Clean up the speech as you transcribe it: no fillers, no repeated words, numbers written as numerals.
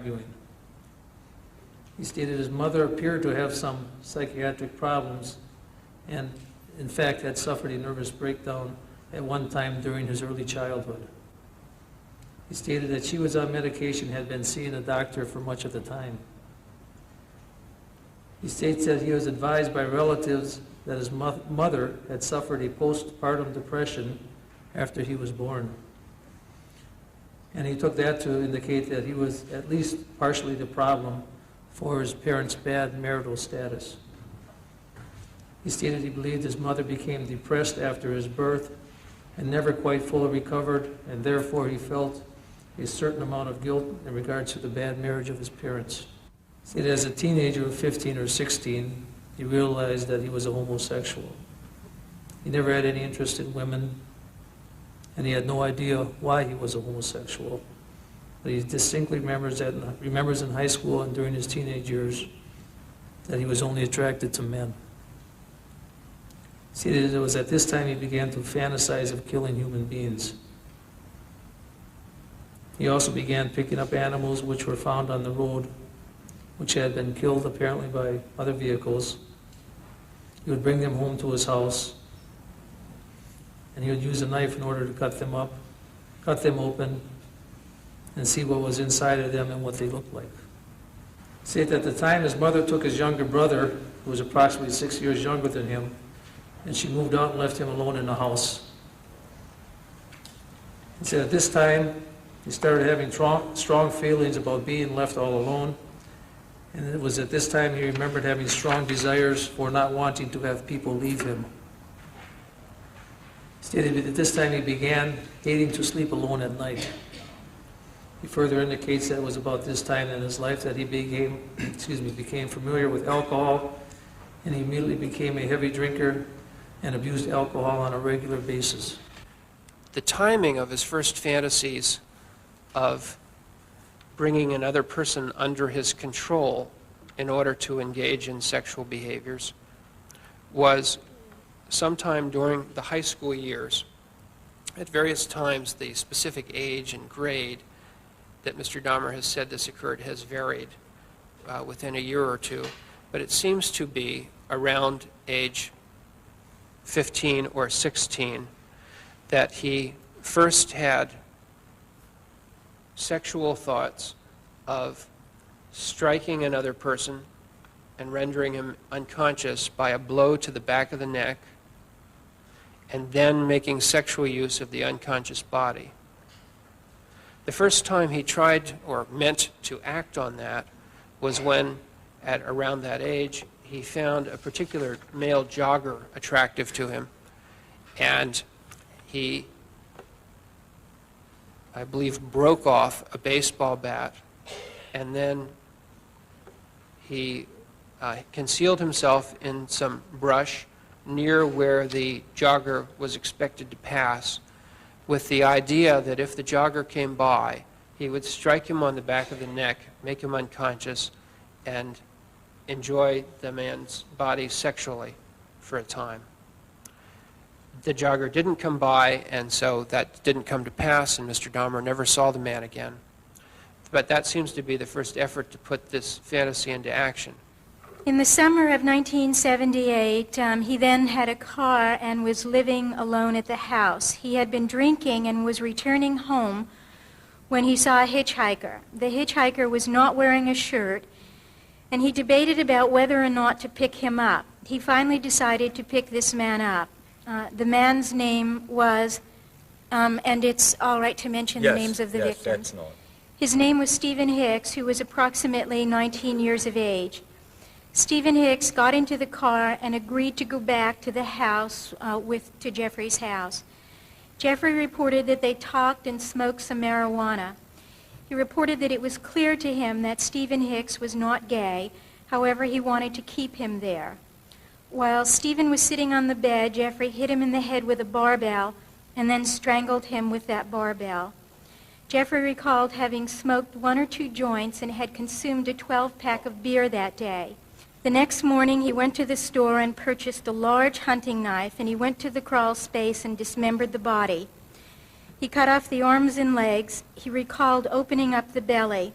arguing. He stated his mother appeared to have some psychiatric problems and, in fact, had suffered a nervous breakdown at one time during his early childhood. He stated that she was on medication, had been seeing a doctor for much of the time. He states that he was advised by relatives that his mother had suffered a postpartum depression after he was born. And he took that to indicate that he was at least partially the problem for his parents' bad marital status. He stated he believed his mother became depressed after his birth and never quite fully recovered, and therefore he felt a certain amount of guilt in regards to the bad marriage of his parents. He stated as a teenager of 15 or 16, he realized that he was a homosexual. He never had any interest in women, and he had no idea why he was a homosexual. But he distinctly remembers in high school and during his teenage years that he was only attracted to men. See, it was at this time he began to fantasize of killing human beings. He also began picking up animals which were found on the road, which had been killed apparently by other vehicles. He would bring them home to his house, and he would use a knife in order to cut them open, and see what was inside of them and what they looked like. See, at the time his mother took his younger brother, who was approximately 6 years younger than him, and she moved out and left him alone in the house. He said at this time he started having strong feelings about being left all alone, and it was at this time he remembered having strong desires for not wanting to have people leave him. He stated that at this time he began hating to sleep alone at night. He further indicates that it was about this time in his life that he became familiar with alcohol, and he immediately became a heavy drinker and abused alcohol on a regular basis. The timing of his first fantasies of bringing another person under his control in order to engage in sexual behaviors was sometime during the high school years. At various times, the specific age and grade that Mr. Dahmer has said this occurred has varied within a year or two, but it seems to be around age 15 or 16 that he first had sexual thoughts of striking another person and rendering him unconscious by a blow to the back of the neck, and then making sexual use of the unconscious body. The first time he tried or meant to act on that was when, at around that age, he found a particular male jogger attractive to him, and he, I believe, broke off a baseball bat, and then he concealed himself in some brush near where the jogger was expected to pass, with the idea that if the jogger came by, he would strike him on the back of the neck, make him unconscious, and enjoy the man's body sexually for a time. The jogger didn't come by, and so that didn't come to pass, and Mr. Dahmer never saw the man again. But that seems to be the first effort to put this fantasy into action. In the summer of 1978, he then had a car and was living alone at the house. He had been drinking and was returning home when he saw a hitchhiker. The hitchhiker was not wearing a shirt, and he debated about whether or not to pick him up. He finally decided to pick this man up. The man's name was, and it's all right to mention the names of the victims. That's not. His name was Stephen Hicks, who was approximately 19 years of age. Stephen Hicks got into the car and agreed to go back to the house, to Jeffrey's house. Jeffrey reported that they talked and smoked some marijuana. He reported that it was clear to him that Stephen Hicks was not gay, however he wanted to keep him there. While Stephen was sitting on the bed, Jeffrey hit him in the head with a barbell and then strangled him with that barbell. Jeffrey recalled having smoked 1 or 2 joints and had consumed a 12-pack of beer that day. The next morning, he went to the store and purchased a large hunting knife, and he went to the crawl space and dismembered the body. He cut off the arms and legs. He recalled opening up the belly.